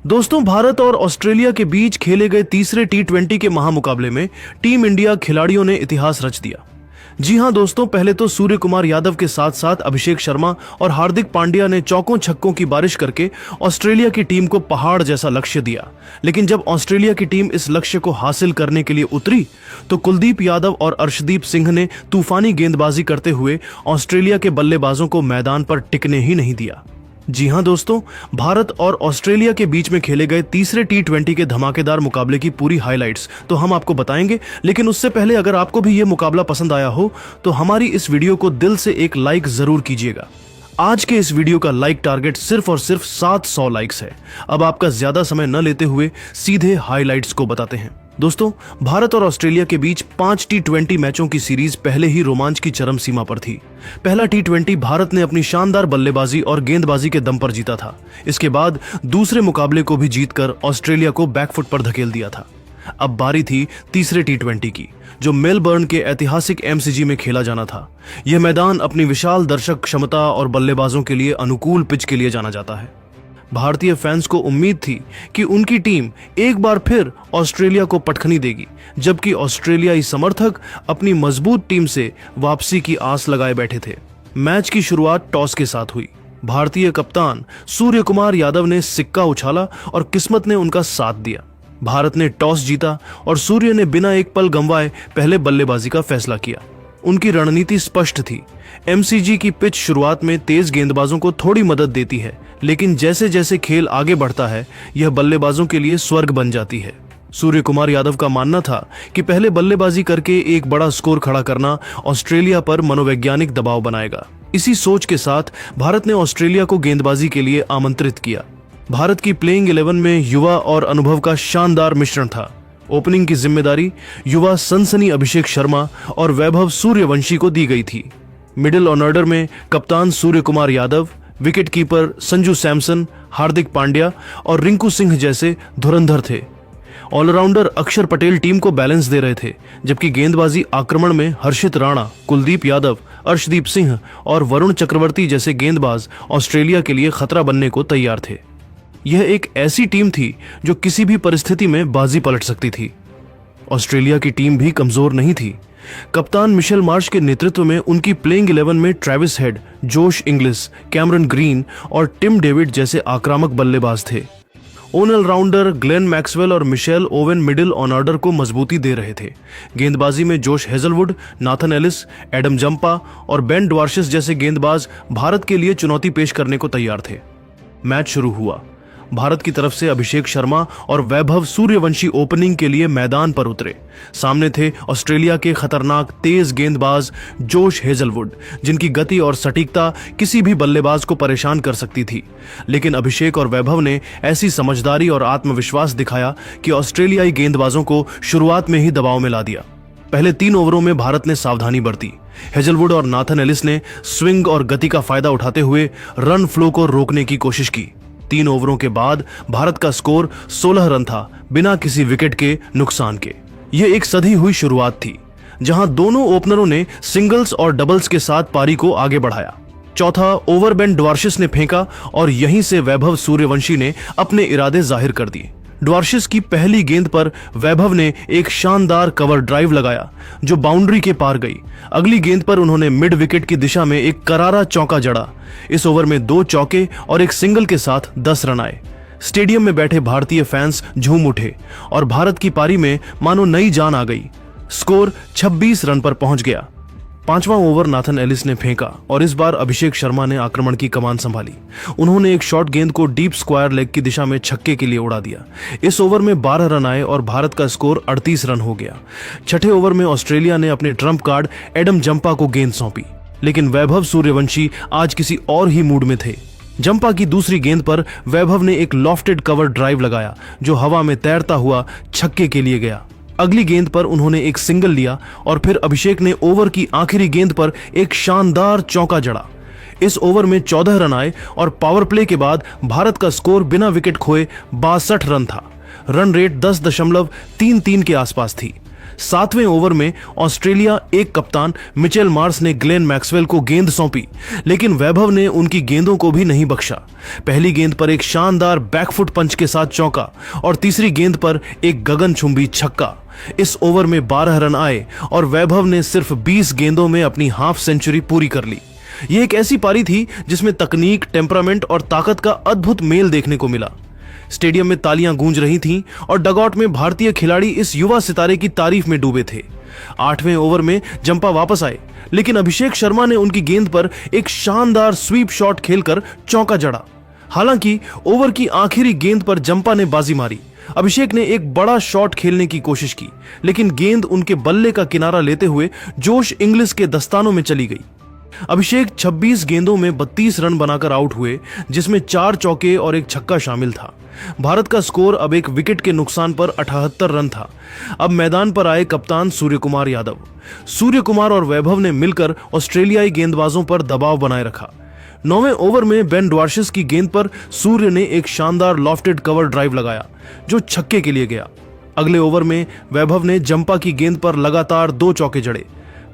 दोस्तों, भारत और ऑस्ट्रेलिया के बीच खेले गए तीसरे टी20 के महामुकाबले में टीम इंडिया खिलाड़ियों ने इतिहास रच दिया। जी हां दोस्तों, पहले तो सूर्य कुमार यादव के साथ साथ अभिषेक शर्मा और हार्दिक पांड्या ने चौकों छक्कों की बारिश करके ऑस्ट्रेलिया की टीम को पहाड़ जैसा लक्ष्य दिया। लेकिन जब ऑस्ट्रेलिया की टीम इस लक्ष्य को हासिल करने के लिए उतरी तो कुलदीप यादव और अर्शदीप सिंह ने तूफानी गेंदबाजी करते हुए ऑस्ट्रेलिया के बल्लेबाजों को मैदान पर टिकने ही नहीं दिया। जी हां दोस्तों, भारत और ऑस्ट्रेलिया के बीच में खेले गए तीसरे टी20 के धमाकेदार मुकाबले की पूरी हाइलाइट्स तो हम आपको बताएंगे। लेकिन उससे पहले अगर आपको भी यह मुकाबला पसंद आया हो तो हमारी इस वीडियो को दिल से एक लाइक जरूर कीजिएगा। आज के इस वीडियो का लाइक टारगेट सिर्फ और सिर्फ 700 लाइक्स है। अब आपका ज्यादा समय न लेते हुए सीधे हाइलाइट्स को बताते हैं। दोस्तों, भारत और ऑस्ट्रेलिया के बीच 5 टी20 मैचों की सीरीज पहले ही रोमांच की चरम सीमा पर थी। पहला टी20 भारत ने अपनी शानदार बल्लेबाजी और गेंदबाजी के दम पर जीता था। इसके बाद दूसरे मुकाबले को भी जीतकर ऑस्ट्रेलिया को बैकफुट पर धकेल दिया था। अब बारी थी तीसरे टी20 की, जो मेलबर्न के ऐतिहासिक एमसीजी में खेला जाना था। यह मैदान अपनी विशाल दर्शक क्षमता और बल्लेबाजों के लिए अनुकूल पिच के लिए जाना जाता है। भारतीय फैंस को उम्मीद थी कि उनकी टीम एक बार फिर ऑस्ट्रेलिया को पटखनी देगी, जबकि ऑस्ट्रेलियाई समर्थक अपनी मजबूत टीम से वापसी की आस लगाए बैठे थे। मैच की शुरुआत टॉस के साथ हुई। भारतीय कप्तान सूर्य कुमार यादव ने सिक्का उछाला और किस्मत ने उनका साथ दिया। भारत ने टॉस जीता और सूर्य ने बिना एक पल गंवाए पहले बल्लेबाजी का फैसला किया। उनकी रणनीति स्पष्ट थी। एमसीजी की पिच शुरुआत में तेज गेंदबाजों को थोड़ी मदद देती है, लेकिन जैसे जैसे खेल आगे बढ़ता है यह बल्लेबाजों के लिए स्वर्ग बन जाती है। सूर्य कुमार यादव का मानना था कि पहले बल्लेबाजी करके एक बड़ा स्कोर खड़ा करना ऑस्ट्रेलिया पर मनोवैज्ञानिक दबाव बनाएगा। इसी सोच के साथ भारत ने ऑस्ट्रेलिया को गेंदबाजी के लिए आमंत्रित किया। भारत की प्लेइंग 11 में युवा और अनुभव का शानदार मिश्रण था। ओपनिंग की जिम्मेदारी युवा सनसनी अभिषेक शर्मा और वैभव सूर्यवंशी को दी गई थी। मिडिल ऑर्डर में कप्तान सूर्य कुमार यादव, विकेट कीपर संजू सैमसन, हार्दिक पांड्या और रिंकू सिंह जैसे धुरंधर थे। ऑलराउंडर अक्षर पटेल टीम को बैलेंस दे रहे थे, जबकि गेंदबाजी आक्रमण में हर्षित राणा, कुलदीप यादव, अर्शदीप सिंह और वरुण चक्रवर्ती जैसे गेंदबाज ऑस्ट्रेलिया के लिए खतरा बनने को तैयार थे। यह एक ऐसी टीम थी जो किसी भी परिस्थिति में बाजी पलट सकती थी। ऑस्ट्रेलिया की टीम भी कमजोर नहीं थी। कप्तान मिशेल मार्श के नेतृत्व में उनकी प्लेइंग 11 में Travis Head, Josh Inglis, Cameron Green और टिम डेविड जैसे आक्रामक बल्लेबाज थे। ऑलराउंडर ग्लेन मैक्सवेल और Mitchell Owen middle on order को मजबूती दे रहे थे। गेंदबाजी में Josh Hazlewood, Nathan Ellis, Adam Zampa और बेन ड्वार्शिस जैसे गेंदबाज भारत के लिए चुनौती पेश करने को तैयार थे। मैच शुरू हुआ। भारत की तरफ से अभिषेक शर्मा और वैभव सूर्यवंशी ओपनिंग के लिए मैदान पर उतरे। सामने थे ऑस्ट्रेलिया के खतरनाक तेज गेंदबाज जोश हेजलवुड, जिनकी गति और सटीकता किसी भी बल्लेबाज को परेशान कर सकती थी। लेकिन अभिषेक और वैभव ने ऐसी समझदारी और आत्मविश्वास दिखाया कि ऑस्ट्रेलियाई गेंदबाजों को शुरुआत में ही दबाव में ला दिया। पहले 3 ओवरों में भारत ने सावधानी बरती। हेजलवुड और नाथन एलिस ने स्विंग और गति का फायदा उठाते हुए रन फ्लो को रोकने की कोशिश की। 3 ओवरों के बाद भारत का स्कोर 16 रन था, बिना किसी विकेट के नुकसान के। यह एक सधी हुई शुरुआत थी, जहां दोनों ओपनरों ने सिंगल्स और डबल्स के साथ पारी को आगे बढ़ाया। चौथा ओवर बेन ड्वार्शिस ने फेंका और यहीं से वैभव सूर्यवंशी ने अपने इरादे जाहिर कर दिए। ड्वार्शिस की पहली गेंद पर वैभव ने एक शानदार कवर ड्राइव लगाया जो बाउंड्री के पार गई। अगली गेंद पर उन्होंने मिड विकेट की दिशा में एक करारा चौका जड़ा। इस ओवर में 2 चौके और एक सिंगल के साथ 10 रन आए। स्टेडियम में बैठे भारतीय फैंस झूम उठे और भारत की पारी में मानो नई जान आ गई। स्कोर 26 रन पर पहुंच गया। 5वां ओवर नाथन एलिस ने फेंका और इस बार अभिषेक शर्मा ने आक्रमण की कमान संभाली। उन्होंने एक शॉर्ट गेंद को डीप स्क्वायर लेग की दिशा में छक्के के लिए उड़ा दिया। इस ओवर में 12 रन आए और भारत का स्कोर 38 रन हो गया। 6ठे ओवर में ऑस्ट्रेलिया ने अपने ट्रम्प कार्ड एडम जंपा को गेंद सौंपी, लेकिन वैभव सूर्यवंशी आज किसी और ही मूड में थे। जंपा की दूसरी गेंद पर वैभव ने एक लॉफ्टेड कवर ड्राइव लगाया जो हवा में तैरता हुआ छक्के के लिए गया। अगली गेंद पर उन्होंने एक सिंगल लिया और फिर अभिषेक ने ओवर की आखिरी गेंद पर एक शानदार चौका जड़ा। इस ओवर में 14 रन आए और पावर प्ले के बाद भारत का स्कोर बिना विकेट खोए 62 रन था। रन रेट 10.33 के आसपास थी। 7वें ओवर में ऑस्ट्रेलिया एक कप्तान मिचेल मार्श ने ग्लेन मैक्सवेल को गेंद सौंपी, लेकिन वैभव ने उनकी गेंदों को भी नहीं बख्शा। पहली गेंद पर एक शानदार बैकफुट पंच के साथ चौका और तीसरी गेंद पर एक गगनचुंबी छक्का। इस ओवर में 12 रन आए और वैभव ने सिर्फ 20 गेंदों में अपनी हाफ सेंचुरी पूरी कर ली। यह एक ऐसी पारी थी जिसमें तकनीक, टेम्परामेंट और ताकत का अद्भुत मेल देखने को मिला। स्टेडियम में तालियां गूंज रही थीं और डगआउट में भारतीय खिलाड़ी इस युवा सितारे की तारीफ में डूबे थे। 8वें ओवर में जंपा वापस आए, लेकिन अभिषेक शर्मा ने उनकी गेंद पर एक शानदार स्वीप शॉट खेलकर चौका जड़ा। हालांकि ओवर की आखिरी गेंद पर जंपा ने बाजी मारी। अभिषेक ने एक बड़ा शॉट खेलने की कोशिश की, लेकिन गेंद उनके बल्ले का किनारा लेते हुए जोश इंग्लिश के दस्तानों में चली गई। अभिषेक 26 गेंदों में 32 रन बनाकर आउट हुए, जिसमें 4 चौके और एक छक्का शामिल था। भारत का स्कोर अब एक विकेट के नुकसान पर 78 रन था। अब मैदान पर आए कप्तान सूर्य कुमार यादव। सूर्य कुमार और वैभव ने मिलकर ऑस्ट्रेलियाई गेंदबाजों पर दबाव बनाए रखा। 9वें ओवर में बेन ड्वार्शिस की गेंद पर सूर्य ने एक शानदार लॉफ्टेड कवर ड्राइव लगाया, जो छक्के के लिए गया। अगले ओवर में वैभव ने जंपा की गेंद पर लगातार 2 चौके जड़े।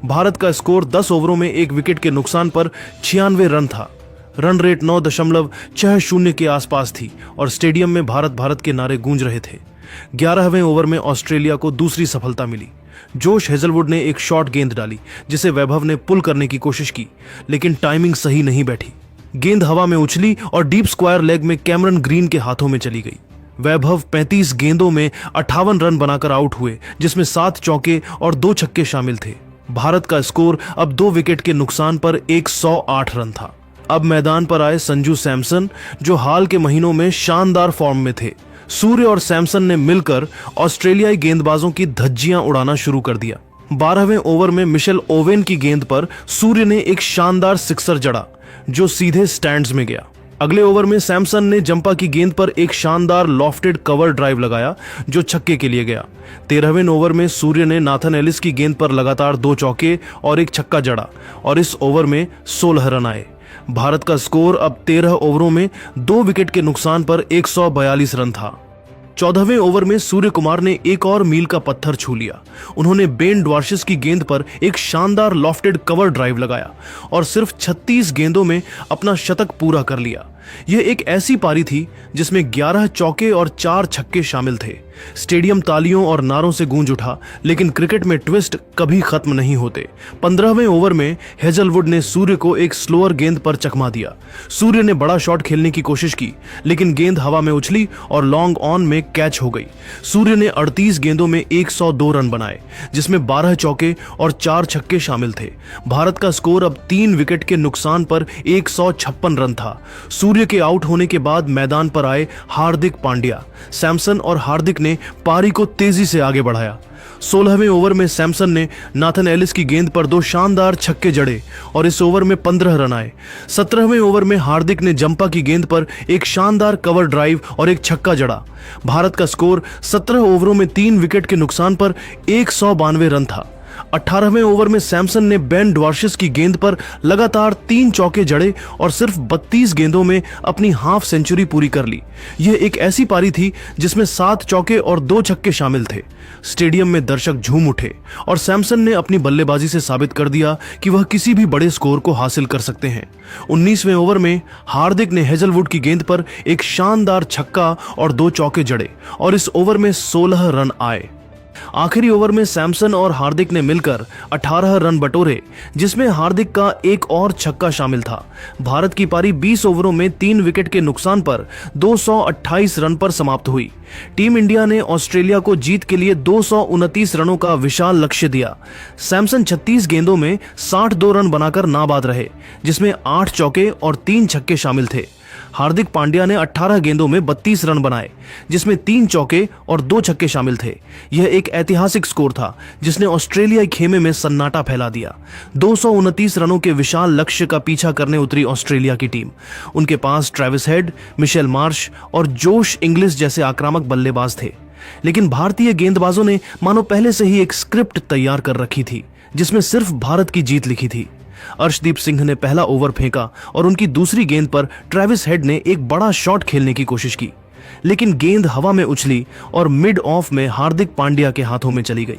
भारत का स्कोर 10 ओवरों में एक विकेट के नुकसान पर 96 रन था। रन रेट 9.60 के आसपास थी और स्टेडियम में भारत भारत के नारे गूंज रहे थे। 11वें ओवर में ऑस्ट्रेलिया को दूसरी सफलता मिली। जोश हेजलवुड ने एक शॉर्ट गेंद डाली, जिसे वैभव ने पुल करने की कोशिश की, लेकिन टाइमिंग सही नहीं बैठी। गेंद हवा में उछली और डीप स्क्वायर लेग में कैमरन ग्रीन के हाथों में चली गई। वैभव 35 गेंदों में 58 रन बनाकर आउट हुए, जिसमें 7 चौके और 2 छक्के शामिल थे। भारत का स्कोर अब 2 विकेट के नुकसान पर 108 रन था। अब मैदान पर आए संजू सैमसन, जो हाल के महीनों में शानदार फॉर्म में थे। सूर्य और सैमसन ने मिलकर ऑस्ट्रेलियाई गेंदबाजों की धज्जियां उड़ाना शुरू कर दिया। 12वें ओवर में मिशेल ओवेन की गेंद पर सूर्य ने एक शानदार सिक्सर जड़ा, जो सीधे स्टैंड्स में गया। अगले ओवर में सैमसन ने जंपा की गेंद पर एक शानदार लॉफ्टेड कवर ड्राइव लगाया, जो छक्के के लिए गया। 13वें ओवर में सूर्य ने नाथन एलिस की गेंद पर लगातार 2 चौके और एक छक्का जड़ा और इस ओवर में 16 रन आए। भारत का स्कोर अब 13 ओवरों में 2 विकेट के नुकसान पर 142 रन था। 14वें ओवर में सूर्य कुमार ने एक और मील का पत्थर छू लिया। उन्होंने बेन ड्वार्शिस की गेंद पर एक शानदार लॉफ्टेड कवर ड्राइव लगाया और सिर्फ 36 गेंदों में अपना शतक पूरा कर लिया। यह एक ऐसी पारी थी जिसमें 11 चौके और 4 छक्के शामिल थे। स्टेडियम तालियों और नारों से गूंज उठा, लेकिन क्रिकेट में ट्विस्ट कभी खत्म नहीं होते। 15वें ओवर में हेजलवुड ने सूर्य को एक स्लोअर गेंद पर चकमा दिया। सूर्य ने बड़ा शॉट खेलने की कोशिश की, लेकिन गेंद हवा में उछली और लॉन्ग ऑन में कैच हो गई। सूर्य ने 38 गेंदों में 102 रन बनाए, जिसमें 12 चौके और 4 छक्के शामिल थे। भारत का स्कोर अब 3 विकेट के नुकसान पर 156 रन था। सूर्य के आउट होने के बाद मैदान पर आए हार्दिक पांड्या। सैमसन और हार्दिक ने पारी को तेजी से आगे बढ़ाया। 16वें ओवर में सैमसन ने नाथन एलिस की गेंद पर 2 शानदार छक्के जड़े और इस ओवर में 15 रन आए। 17वें ओवर में हार्दिक ने जंपा की गेंद पर एक शानदार कवर ड्राइव और एक छक्का जड़ा। भारत का स्कोर 17 ओवरों में 3 विकेट के नुकसान पर 192 रन था। 18वें ओवर में सैमसन ने बेन ड्वार्शिस की गेंद पर लगातार 3 चौके जड़े और सिर्फ 32 गेंदों में अपनी हाफ सेंचुरी पूरी कर ली। यह एक ऐसी पारी थी जिसमें 7 चौके और 2 छक्के शामिल थे। स्टेडियम में दर्शक झूम उठे और सैमसन ने अपनी बल्लेबाजी से साबित कर दिया कि वह किसी भी बड़े स्कोर को हासिल कर सकते हैं। 19वें ओवर में हार्दिक ने हेजलवुड की गेंद पर एक शानदार छक्का और 2 चौके जड़े और इस ओवर में 16 रन आए। आखिरी ओवर में सैमसन और हार्दिक ने मिलकर 18 रन बटोरे, जिसमें हार्दिक का एक और छक्का शामिल था। भारत की पारी 20 ओवरों में 3 विकेट के नुकसान पर 228 रन पर समाप्त हुई। टीम इंडिया ने ऑस्ट्रेलिया को जीत के लिए 229 रनों का विशाल लक्ष्य दिया। सैमसन 36 गेंदों में 62 रन बनाकर नाबाद रहे, जिसमें 8 चौके और 3 छक्के शामिल थे। हार्दिक पांड्या ने 18 गेंदों में 32 रन बनाए, जिसमें 3 चौके और 2 छक्के शामिल थे। यह एक ऐतिहासिक स्कोर था जिसने ऑस्ट्रेलियाई खेमे में सन्नाटा फैला दिया। 229 रनों के विशाल लक्ष्य का पीछा करने उतरी ऑस्ट्रेलिया की टीम। उनके पास ट्रेविस हेड, मिशेल मार्श और जोश इंग्लिश जैसे आक्रामक बल्लेबाज थे, लेकिन भारतीय गेंदबाजों ने मानो पहले से ही एक स्क्रिप्ट तैयार कर रखी थी जिसमें सिर्फ भारत की जीत लिखी थी। अर्शदीप सिंह ने पहला ओवर फेंका और उनकी दूसरी गेंद पर ट्रेविस हेड ने एक बड़ा शॉट खेलने की कोशिश की, लेकिन गेंद हवा में उछली और मिड ऑफ में हार्दिक पांड्या के हाथों में चली गई।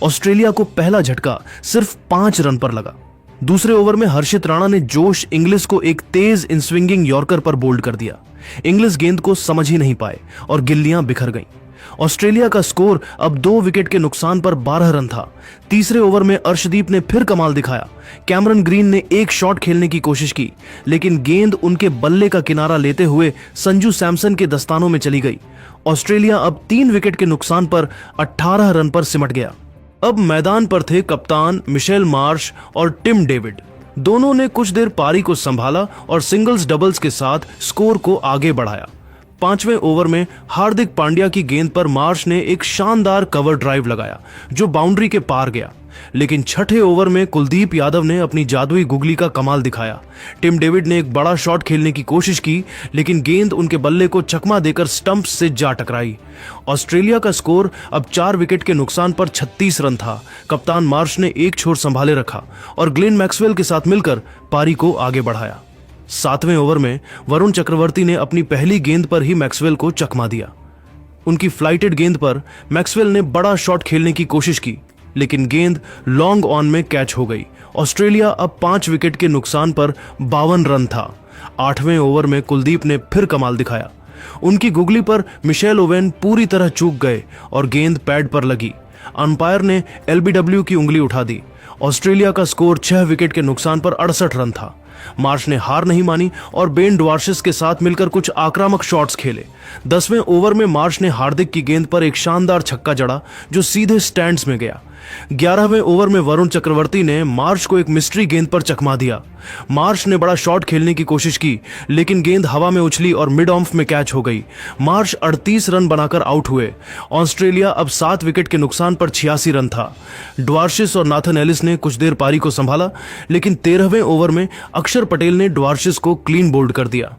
ऑस्ट्रेलिया को पहला झटका सिर्फ 5 रन पर लगा। दूसरे ओवर में हर्षित राणा ने जोश इंग्लिश को एक तेज इनस्विंगिंग यॉर्कर पर बोल्ड कर दिया। इंग्लिश गेंद को समझ ही नहीं पाए और गिल्लियां बिखर गईं। ऑस्ट्रेलिया का स्कोर अब 2 विकेट के नुकसान पर 12 रन था। तीसरे ओवर में अर्शदीप ने फिर कमाल दिखाया। कैमरन ग्रीन ने एक शॉट खेलने की कोशिश की, लेकिन गेंद उनके बल्ले का किनारा लेते हुए संजू सैमसन के दस्तानों में चली गई। ऑस्ट्रेलिया अब 3 विकेट के नुकसान पर 18 रन पर सिमट गया। अब मैदान पर थे कप्तान मिशेल मार्श और टिम डेविड। दोनों ने कुछ देर पारी को संभाला और सिंगल्स डबल्स के साथ स्कोर को आगे बढ़ाया। 5वें ओवर में हार्दिक पांड्या की गेंद पर मार्श ने एक शानदार कवर ड्राइव लगाया जो बाउंड्री के पार गया, लेकिन 6ठे ओवर में कुलदीप यादव ने अपनी जादुई गुगली का कमाल दिखाया। टिम डेविड ने एक बड़ा शॉट खेलने की कोशिश की, लेकिन गेंद उनके बल्ले को चकमा देकर स्टंप्स से जा टकराई। ऑस्ट्रेलिया का स्कोर अब 4 विकेट के नुकसान पर 36 रन था। कप्तान मार्श ने एक छोर संभाले रखा और ग्लेन मैक्सवेल के साथ मिलकर पारी को आगे बढ़ाया। 7वें ओवर में वरुण चक्रवर्ती ने अपनी पहली गेंद पर ही मैक्सवेल को चकमा दिया। उनकी फ्लाइटेड गेंद पर मैक्सवेल ने बड़ा शॉट खेलने की कोशिश की, लेकिन गेंद लॉन्ग ऑन में कैच हो गई। ऑस्ट्रेलिया अब 5 विकेट के नुकसान पर 52 रन था। 8वें ओवर में कुलदीप ने फिर कमाल दिखाया। उनकी गुगली पर मिशेल ओवेन पूरी तरह चूक गए और गेंद पैड पर लगी। अंपायर ने एलबीडब्ल्यू की उंगली उठा दी। ऑस्ट्रेलिया का स्कोर 6 विकेट के नुकसान पर 68 रन था। मार्श ने हार नहीं मानी और बेन ड्वार्शिस के साथ मिलकर कुछ आक्रामक शॉट्स खेले। 10वें ओवर में मार्श ने हार्दिक की गेंद पर एक शानदार छक्का जड़ा जो सीधे स्टैंड्स में गया। 11वें ओवर में वरुण चक्रवर्ती ने मार्श को एक मिस्ट्री गेंद पर चकमा दिया। मार्श ने बड़ा शॉट खेलने की कोशिश की, लेकिन गेंद हवा में उछली और मिड ऑफ में कैच हो गई। मार्श 38 रन बनाकर आउट हुए। ऑस्ट्रेलिया अब 7 विकेट के नुकसान पर 86 रन था। ड्वार्शिस और नाथन एलिस ने कुछ देर पारी को संभाला, लेकिन 13वें ओवर में अक्षर पटेल ने ड्वार्शिस को क्लीन बोल्ड कर दिया।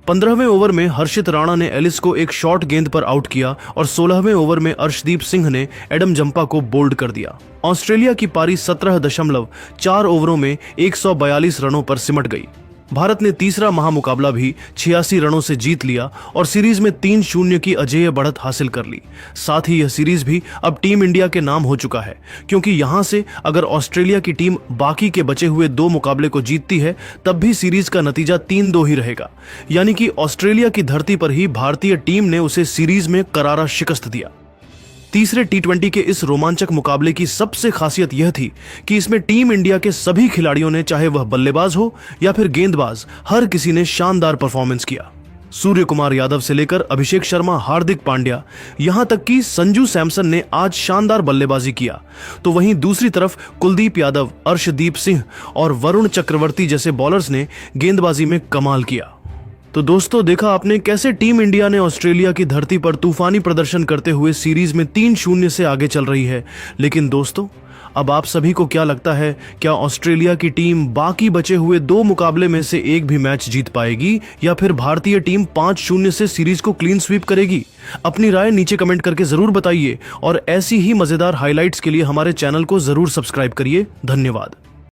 15वें ओवर में हर्षित राणा ने एलिस को एक शॉर्ट गेंद पर आउट किया और 16वें ओवर में अर्शदीप सिंह ने एडम जंपा को बोल्ड कर दिया। ऑस्ट्रेलिया की पारी 17.4 ओवरों में 142 रनों पर सिमट गई। भारत ने तीसरा महामुकाबला भी 86 रनों से जीत लिया और सीरीज में 3-0 की अजेय बढ़त हासिल कर ली। साथ ही यह सीरीज भी अब टीम इंडिया के नाम हो चुका है, क्योंकि यहां से अगर ऑस्ट्रेलिया की टीम बाकी के बचे हुए 2 मुकाबले को जीतती है तब भी सीरीज का नतीजा 3-2 ही रहेगा। यानी कि ऑस्ट्रेलिया की धरती पर ही भारतीय टीम ने उसे सीरीज में करारा शिकस्त दिया। तीसरे टी20 के इस रोमांचक मुकाबले की सबसे खासियत यह थी कि इसमें टीम इंडिया के सभी खिलाड़ियों ने, चाहे वह बल्लेबाज हो या फिर गेंदबाज, हर किसी ने शानदार परफॉर्मेंस किया। सूर्य कुमार यादव से लेकर अभिषेक शर्मा, हार्दिक पांड्या, यहां तक कि संजू सैमसन ने आज शानदार बल्लेबाजी किया। तो वहीं दूसरी तरफ कुलदीप यादव, अर्शदीप सिंह और वरुण चक्रवर्ती जैसे बॉलर्स ने गेंदबाजी में कमाल किया। तो दोस्तों, देखा आपने कैसे टीम इंडिया ने ऑस्ट्रेलिया की धरती पर तूफानी प्रदर्शन करते हुए सीरीज में 3-0 से आगे चल रही है। लेकिन दोस्तों, अब आप सभी को क्या लगता है, क्या ऑस्ट्रेलिया की टीम बाकी बचे हुए 2 मुकाबले में से एक भी मैच जीत पाएगी या फिर भारतीय टीम 5-0 से सीरीज को क्लीन स्वीप करेगी? अपनी राय नीचे कमेंट करके जरूर बताइए और ऐसी ही मजेदार हाइलाइट्स के लिए हमारे चैनल को जरूर सब्सक्राइब करिए। धन्यवाद।